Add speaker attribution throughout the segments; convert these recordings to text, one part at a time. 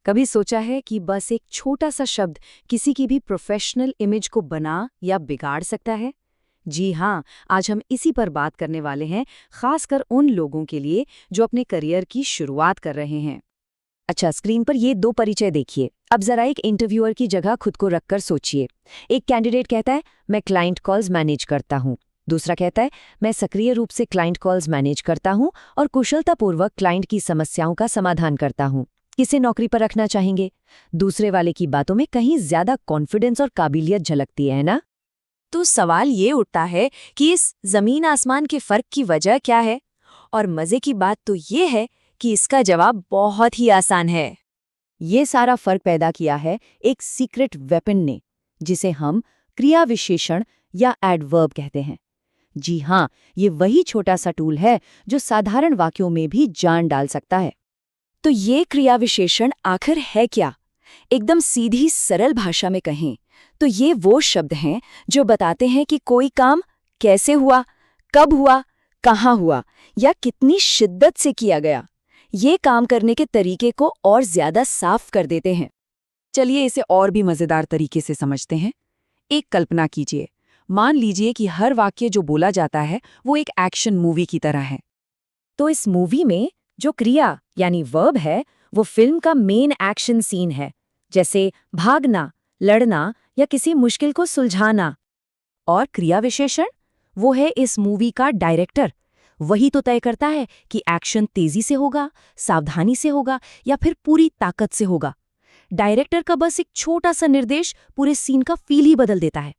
Speaker 1: कभी सोचा है कि बस एक छोटा सा शब्द किसी की भी प्रोफेशनल इमेज को बना या बिगाड़ सकता है? जी हाँ, आज हम इसी पर बात करने वाले हैं, खासकर उन लोगों के लिए जो अपने करियर की शुरुआत कर रहे हैं। अच्छा, स्क्रीन पर ये दो परिचय देखिए। अब जरा एक इंटरव्यूअर की जगह खुद को रखकर सोचिए। एक कैंडिडेट कहता है, मैं क्लाइंट कॉल्स मैनेज करता हूँ। दूसरा कहता है, मैं सक्रिय रूप से क्लाइंट कॉल्स मैनेज करता हूँ और कुशलतापूर्वक क्लाइंट की समस्याओं का समाधान करता हूँ। किसे नौकरी पर रखना चाहेंगे? दूसरे वाले की बातों में कहीं ज्यादा कॉन्फिडेंस और काबिलियत झलकती है ना? तो सवाल ये उठता है कि इस जमीन आसमान के फर्क की वजह क्या है? और मजे की बात तो ये है कि इसका जवाब बहुत ही आसान है। ये सारा फर्क पैदा किया है एक सीक्रेट वेपन ने, जिसे हम क्रिया विशेषण या एडवर्ब कहते हैं। जी हाँ, ये वही छोटा सा टूल है जो साधारण वाक्यों में भी जान डाल सकता है। तो ये क्रिया विशेषण आखिर है क्या? एकदम सीधी सरल भाषा में कहें तो ये वो शब्द हैं जो बताते हैं कि कोई काम कैसे हुआ, कब हुआ, कहाँ हुआ या कितनी शिद्दत से किया गया। ये काम करने के तरीके को और ज्यादा साफ कर देते हैं। चलिए इसे और भी मजेदार तरीके से समझते हैं। एक कल्पना कीजिए, मान लीजिए कि हर वाक्य जो बोला जाता है वो एक एक्शन मूवी की तरह है। तो इस मूवी में जो क्रिया यानी वर्ब है वो फिल्म का मेन एक्शन सीन है, जैसे भागना, लड़ना या किसी मुश्किल को सुलझाना। और क्रिया विशेषण वो है इस मूवी का डायरेक्टर। वही तो तय करता है कि एक्शन तेजी से होगा, सावधानी से होगा या फिर पूरी ताकत से होगा। डायरेक्टर का बस एक छोटा सा निर्देश पूरे सीन का फील ही बदल देता है।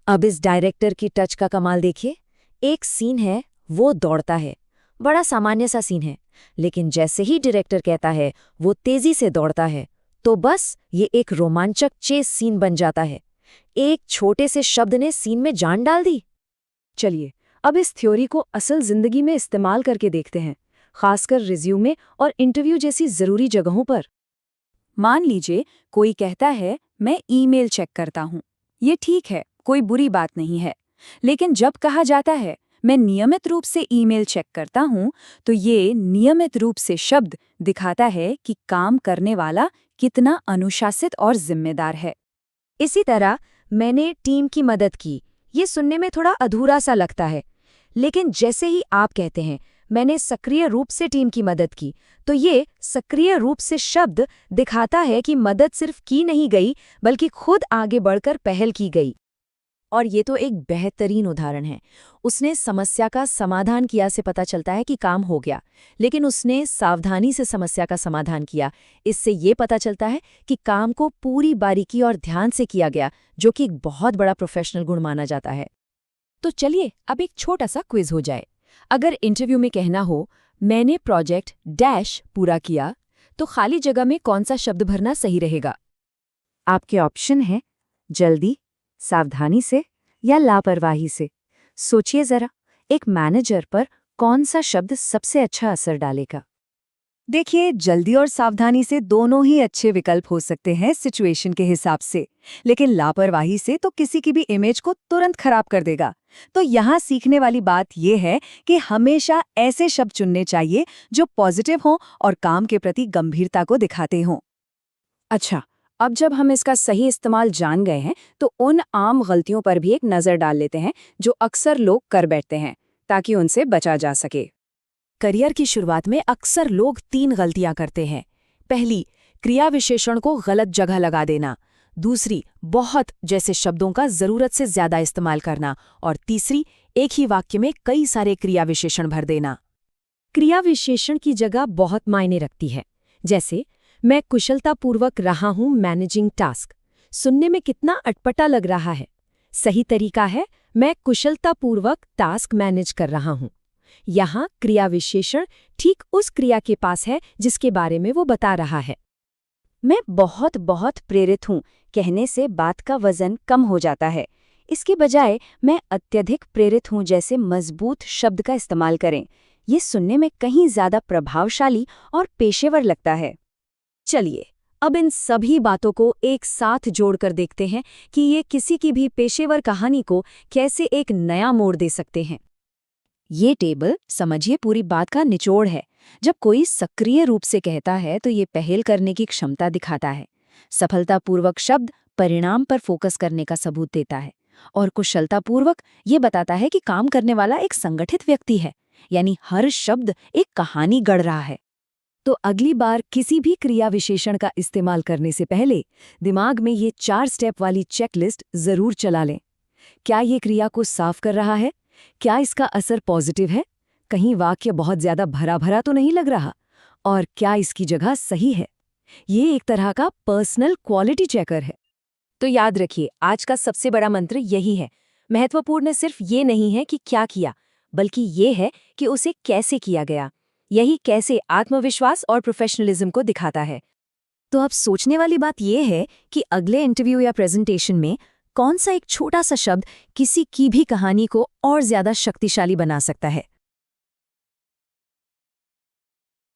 Speaker 1: अब इस डायरेक्टर की टच का कमाल देखिए। एक सीन है, वो दौड़ता है, बड़ा सामान्य सा सीन है, लेकिन जैसे ही डायरेक्टर कहता है वो तेजी से दौड़ता है, तो बस ये एक रोमांचक चेस सीन बन जाता है। एक छोटे से शब्द ने सीन में जान डाल दी। चलिए अब इस थ्योरी को असल जिंदगी में इस्तेमाल करके देखते हैं, खासकर रिज्यूमे और इंटरव्यू जैसी जरूरी जगहों पर। मान लीजिए कोई कहता है, मैं ईमेल चेक करता हूँ। ये ठीक है, कोई बुरी बात नहीं है। लेकिन जब कहा जाता है मैं नियमित रूप से ईमेल चेक करता हूँ, तो ये नियमित रूप से शब्द दिखाता है कि काम करने वाला कितना अनुशासित और जिम्मेदार है। इसी तरह मैंने टीम की मदद की, ये सुनने में थोड़ा अधूरा सा लगता है, लेकिन जैसे ही आप कहते हैं मैंने सक्रिय रूप से टीम की मदद की, तो ये सक्रिय रूप से शब्द दिखाता है कि मदद सिर्फ की नहीं गई बल्कि खुद आगे बढ़कर पहल की गई। और ये तो एक बेहतरीन उदाहरण है। उसने समस्या का समाधान किया से पता चलता है कि काम हो गया, लेकिन उसने सावधानी से समस्या का समाधान किया। इससे ये पता चलता है कि काम को पूरी बारीकी और ध्यान से किया गया, जो कि एक बहुत बड़ा प्रोफेशनल गुण माना जाता है। तो चलिए अब एक छोटा सा क्विज हो जाए। अगर इंटरव्यू में कहना हो मैंने प्रोजेक्ट डैश पूरा किया, तो खाली जगह में कौन सा शब्द भरना सही रहेगा? आपके ऑप्शन हैं जल्दी, सावधानी से या लापरवाही से। सोचिए जरा, एक मैनेजर पर कौन सा शब्द सबसे अच्छा असर डालेगा? देखिए, जल्दी और सावधानी से दोनों ही अच्छे विकल्प हो सकते हैं सिचुएशन के हिसाब से, लेकिन लापरवाही से तो किसी की भी इमेज को तुरंत खराब कर देगा। तो यहाँ सीखने वाली बात यह है कि हमेशा ऐसे शब्द चुनने चाहिए जो पॉजिटिव हों और काम के प्रति गंभीरता को दिखाते हों। अच्छा, अब जब हम इसका सही इस्तेमाल जान गए हैं, तो उन आम गलतियों पर भी एक नज़र डाल लेते हैं जो अक्सर लोग कर बैठते हैं, ताकि उनसे बचा जा सके। करियर की शुरुआत में अक्सर लोग 3 गलतियां करते हैं। पहली, क्रिया विशेषण को गलत जगह लगा देना। दूसरी, बहुत जैसे शब्दों का जरूरत से ज्यादा इस्तेमाल करना। और तीसरी, एक ही वाक्य में कई सारे क्रिया विशेषण भर देना। क्रिया विशेषण की जगह बहुत मायने रखती है। जैसे मैं कुशलतापूर्वक रहा हूं मैनेजिंग टास्क, सुनने में कितना अटपटा लग रहा है। सही तरीका है मैं कुशलतापूर्वक टास्क मैनेज कर रहा हूं। यहाँ क्रिया विशेषण ठीक उस क्रिया के पास है जिसके बारे में वो बता रहा है। मैं बहुत बहुत प्रेरित हूँ कहने से बात का वजन कम हो जाता है। इसके बजाय मैं अत्यधिक प्रेरित हूँ जैसे मजबूत शब्द का इस्तेमाल करें। ये सुनने में कहीं ज्यादा प्रभावशाली और पेशेवर लगता है। चलिए अब इन सभी बातों को एक साथ जोड़कर देखते हैं कि ये किसी की भी पेशेवर कहानी को कैसे एक नया मोड़ दे सकते हैं। ये टेबल समझिए पूरी बात का निचोड़ है। जब कोई सक्रिय रूप से कहता है तो ये पहल करने की क्षमता दिखाता है। सफलतापूर्वक शब्द परिणाम पर फोकस करने का सबूत देता है, और कुशलतापूर्वक ये बताता है कि काम करने वाला एक संगठित व्यक्ति है, यानी हर शब्द एक कहानी गढ़ रहा है। तो अगली बार किसी भी क्रिया विशेषण का इस्तेमाल करने से पहले दिमाग में ये 4 स्टेप वाली चेकलिस्ट जरूर चला लें। क्या ये क्रिया को साफ कर रहा है? क्या इसका असर पॉजिटिव है? कहीं वाक्य बहुत ज्यादा भरा भरा तो नहीं लग रहा? और क्या इसकी जगह सही है? ये एक तरह का पर्सनल क्वालिटी चेकर है। तो याद रखिए, आज का सबसे बड़ा मंत्र यही है। महत्वपूर्ण सिर्फ ये नहीं है कि क्या किया, बल्कि ये है कि उसे कैसे किया गया। यही कैसे आत्मविश्वास और प्रोफेशनलिज्म को दिखाता है। तो अब सोचने वाली बात यह है कि अगले इंटरव्यू या प्रेजेंटेशन में कौन सा एक छोटा सा शब्द किसी की भी कहानी को और ज्यादा शक्तिशाली बना सकता है।